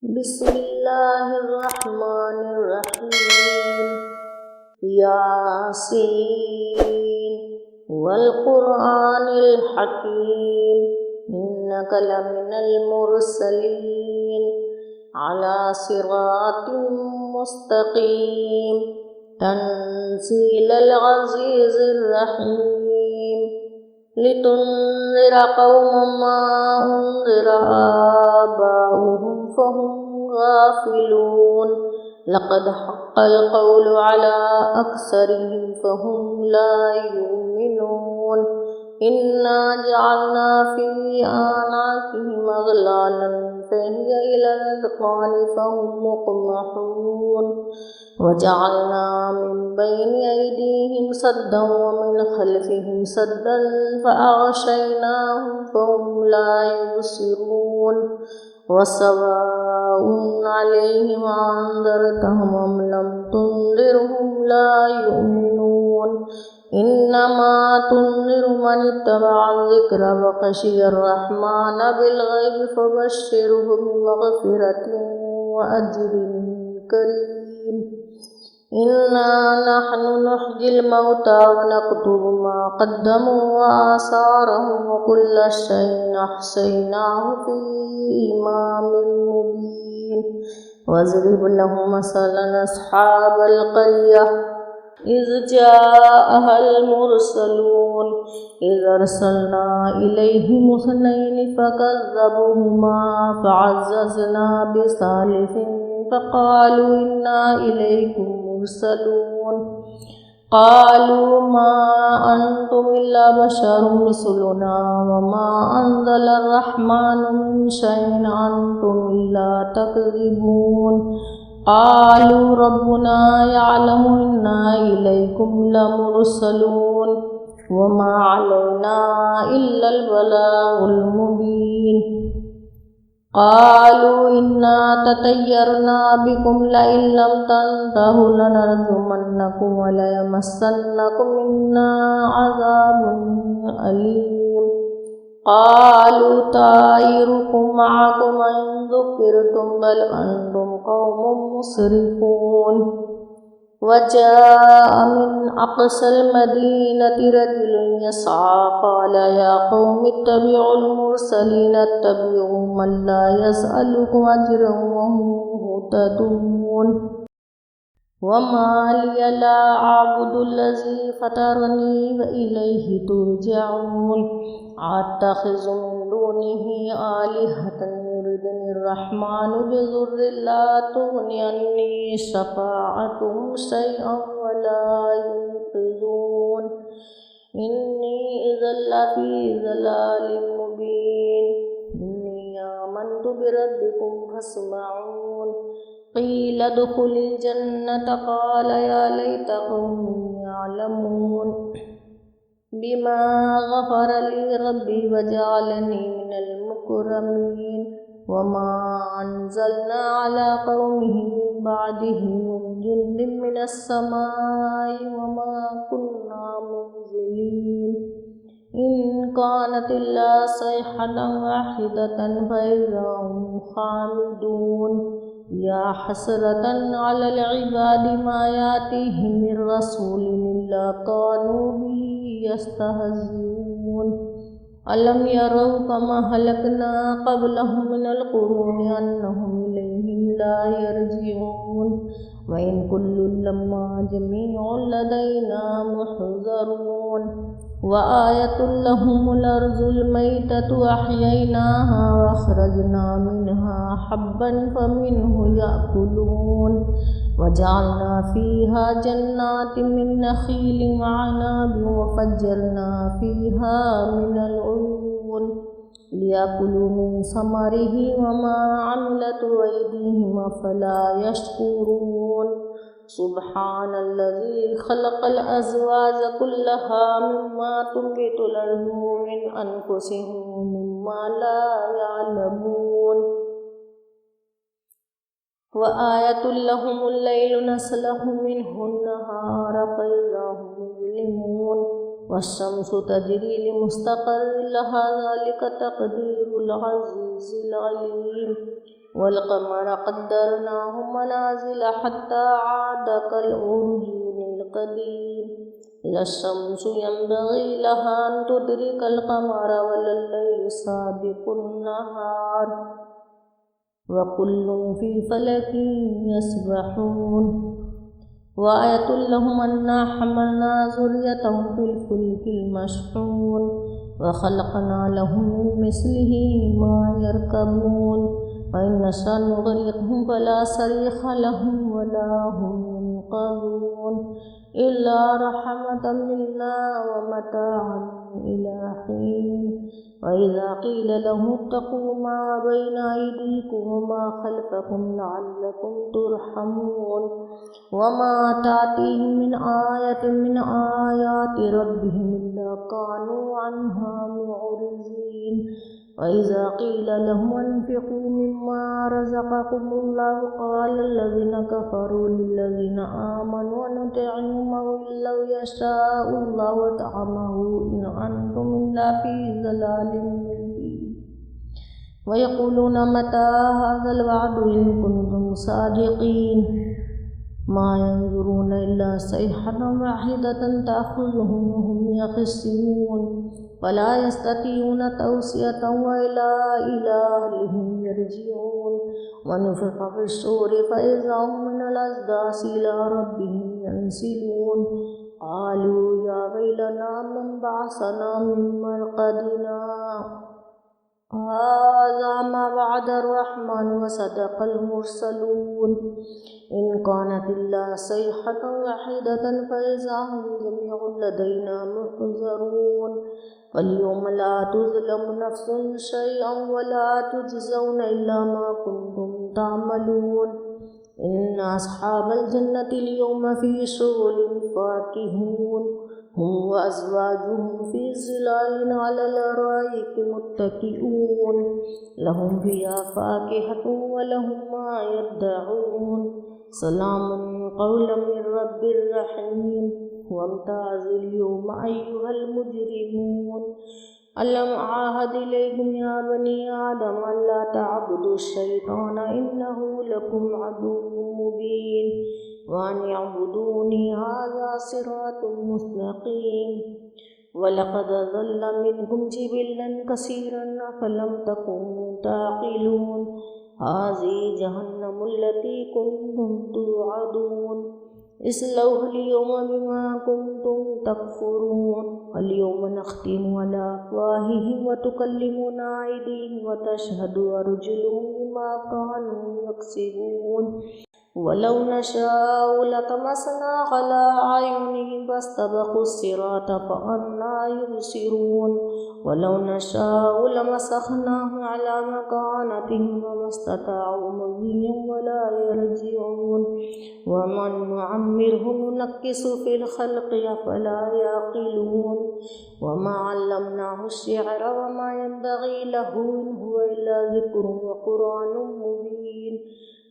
बिस्मिल्लाहिर्रहमानिर्रहीम। यासीन वल क़ुरआनिल हकीम इन्नका लमिनल मुरसलीन अला सिरातिम मुस्तक़ीम तंज़ीलल अज़ीज़िर रहीम लितुन्ज़िरा क़ौमम मा उन्ज़िरा आबाउहुम फ़हुम गाफ़िलून लक़द हक़्क़ल क़ौलु अला अक्सरिहिम फ़हुम ला युमिनून इन्ना जअलना फ़ी आनाक़िहिम अग़लालन फ़हिय इलल अज़क़ानि फ़हुम मुक़महून वजअलना मिन बैनि अयदीहिम सद्दन व मिन ख़ल्फ़िहिम सद्दन फ़अग़शयनाहुम फ़हुम ला युबसिरून वसवाउन अलैहिम अअन्ज़रतहुम अम लम तुन्ज़िरहुम ला युमिनून इन्नमा तुन्ज़िरु मन इत्तबअ ज़िक्र व ख़शियर रहमान बिलग़ैबि फ़बश्शिरहु बिमग़फ़िरतिन व अज्रिन करीम। इन्ना नहनु नुह्यिल मौता व नक्तुबु मा क़द्दमू व आसारहुम व कुल्ल शैइन अहसैनाहु फ़ी इमामिन मुबीन। वज़रिब लहुम मसलन अस्हाबल क़र्यह इज़ जाअहल मुरसलून इज़ अरसलना इलैहिम इस्नैनि फ़कज़्ज़बूहुमा फ़अज़्ज़ज़ना बिसालिसिन फ़क़ालू इन्ना इलैकुम मुरसलून क़ालू मा अंतुम इल्ला बशरुम मिस्लुना व मा अंज़लर रहमानु मिन शैइन अंतुम इल्ला तकज़िबून क़ालू रब्बुना यअलमु इन्ना इलैकुम लमुरसलून व मा अलैना इल्लल बलागुल मुबीन। क़ालू इन्ना ततय्यरना बिकुम लइन लम तंतहु लनरजुमन्नकुम व लयमस्सन्नकुम मिन्ना अज़ाबुन अलीम। क़ालू ताइरुकुम मअकुम इन ज़ुक्किरतुम बल अंतुम क़ौमुम मुस्रिफून। वजाअ मिन अक़सल मदीनति रजुलुन यसअ क़ाल या क़ौमि इत्तबिउल मुरसलीन इत्तबिउ मन ला यसअलुकुम अज्रन व हुम मुहतदून। वमा लिय ला अअबुदुल्लज़ी फ़तरनी व इलैहि तुरजऊन अत्तख़िज़ु मिन दूनिहि आलिहतन युरिदुनिर रहमानु बिज़ुर्रिन ला तुग़नि अन्नी शफ़ाअतुहुम शैअन व ला युनक़िज़ून इन्नी इज़्ज़न लफ़ी ज़लालिम मुबीन। इन्नी आमन्तु बिरब्बिकुम फ़स्मऊन। क़ील उद्ख़ुलिल जन्नत क़ाल या लैत क़ौमी यअलमून बिमा ग़फ़र ली रब्बी वजअलनी मिनल मुकरमीन। वमा अंज़लना अला क़ौमिहि मिन बअदिहि मिन जुन्दिन मिनस समाई वमा कुन्ना मुनज़िलीन। इन कानत इल्ला सयहतन वाहिदतन फ़इज़ा हुम ख़ामिदून। या हसरतन अलल इबादि मा यातीहिम मिर रसूलिन इल्ला कानू बिही यस्तहज़िऊन। अलम यरौ कमा हलकना क़ब्लहुम मिनल क़ुरूनि अन्नहुम इलैहिम ला यरजिऊन। व इन कुल्लुन लम्मा जमीउन लदैना मुहज़रून। व आयतुल लहुमुल अर्ज़ुल मैततु अह्यैनाहा व अख़रजना मिन्हा हब्बन फ़मिन्हु यअकुलून। वजअलना फ़ीहा जन्नातिन मिन नख़ीलिन व अनाबिन व फ़ज्जरना फ़ीहा मिनल उयून लियकुलू मिन समरिही व मा अमिलतहु अयदीहिम अफ़ला यशकुरून। सुब्हानल्लज़ी ख़लक़ल अज़वाज कुल्लहा मिम्मा तुंबितुल अर्ज़ु व मिन अनफुसिहिम व मिम्मा ला यअलमून। व आयतुल लहुमुल लैलु नस्लखु मिन्हु अन्नहार फ़इज़ा हुम मुज़लिमून। वश्शम्सु तजरी लिमुस्तक़र्रिन लहा ज़ालिका तक़दीरुल अज़ीज़िल अलीम। والقمر قدرناه منازل حتى عاد كالعرجون القديم لا الشمس ينبغي لها أن تدرك القمر ولا الليل سابق النهار وكل في فلك يسبحون وآية لهم أنا حملنا ذريتهم في الفلك المشحون وخلقنا لهم من مثله ما يركبون وإن نشأ نغرقهم فلا صريخ لهم ولا هم ينقذون إلا رحمة منا ومتاعا إلى حين وإذا قيل لهم اتقوا ما بين أيديكم وما خلفكم لعلكم ترحمون وما تأتيهم من آية من آيات ربهم إلا كانوا عنها معرضين وإذا قيل لهم انفقوا مما رزقكم الله قال الذين كفروا للذين آمنوا نطعم من لو يشاء الله طعمه إن أنتم إلا في ضلال مبين ويقولون متى هذا الوعد إن كنتم صادقين ما ينظرون إلا صيحة واحدة تأخذهم وهم يخصمون ولا يستطيعون توصية وإلى أهلهم يرجعون ونفخ في الصور فإذا هم من الأصداث إلى ربهم ينسلون قالوا يا ويلنا من بعثنا من مرقدنا هذا ما وعد الرحمن وصدق المرسلون إن كانت إلا صيحة واحدة فإذا هم جميع لدينا محضرون فاليوم لا تظلم نفس شيئا ولا تجزون إلا ما كنتم تعملون إن أصحاب الجنة اليوم في شغل فاكهون هم وأزواجهم في ظلال على الأرائك متكئون لهم فيها فاكهة ولهم ما يدعون سلام قولا من رب رحيم وامتازوا اليوم أيها المجرمون ألم أعهد إليكم يا بني آدم ألا تعبدوا الشيطان إنه لكم عدو مبين وأن يعبدوني هذا صراط مستقيم ولقد ضل منكم جبلا كثيرا أفلم تكونوا تعقلون هذه جهنم التي كنتم توعدون اصلوها اليوم بما كنتم تكفرون اليوم نختم على أفواههم وتكلمنا أيديهم وتشهد أرجلهم بما كانوا يكسبون ولو نشاء لطمسنا على أعينهم فاستبقوا الصراط فأنى يبصرون ولو نشاء لمسخناهم على مكانتهم وما استطاعوا مضيا ولا يرجعون ومن نعمره ننكس في الخلق أفلا يعقلون وما علمناه الشعر وما ينبغي له إن هو إلا ذكر وقرآن مبين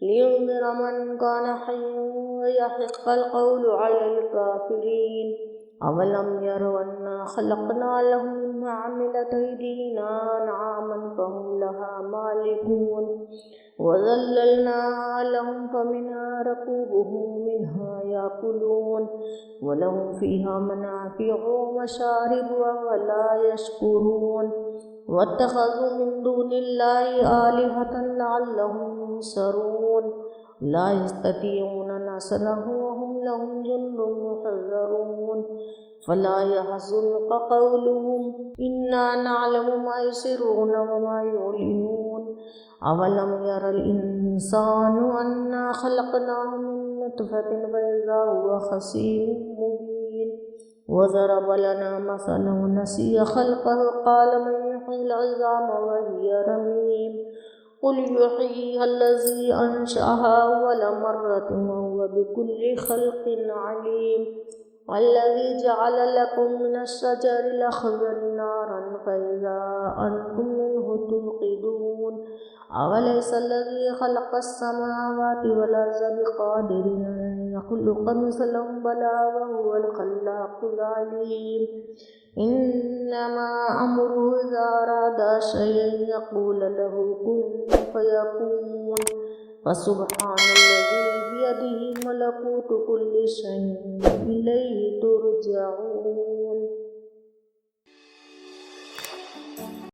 لينذر من كان حيا ويحق القول على الكافرين أولم يروا أنا خلقنا لهم مما عملت أيدينا أنعاما فهم لها مالكون وذللناها لهم فمنها ركوبهم منها يأكلون ولهم فيها منافع ومشارب ولا يشكرون واتخذوا من دون الله آلهة لعلهم ينصرون لا يستطيعون نصرهم وهم لهم جند محذرون فلا يحزنك قولهم إنا نعلم ما يسرون وما يعلنون أولم ير الإنسان أنا خلقناه من نطفة فإذا هو خصيم مبين وضرب لنا مثلا ونسي خلقه قال من يحيي العظام وهي رميم قل يحييها الذي أنشأها أول مرة وهو بكل خلق عليم والذي جعل لكم من الشجر الأخضر نارا فإذا أنتم منه توقدون أوليس الذي خلق السماوات والأرض بقادر أن يخلق مثلهم بلى وهو الخلاق العليم إنما أمره إذا أراد شيئا يقول له كن فيكون فسبحان الذي بيده ملكوت كل شيء إليه ترجعون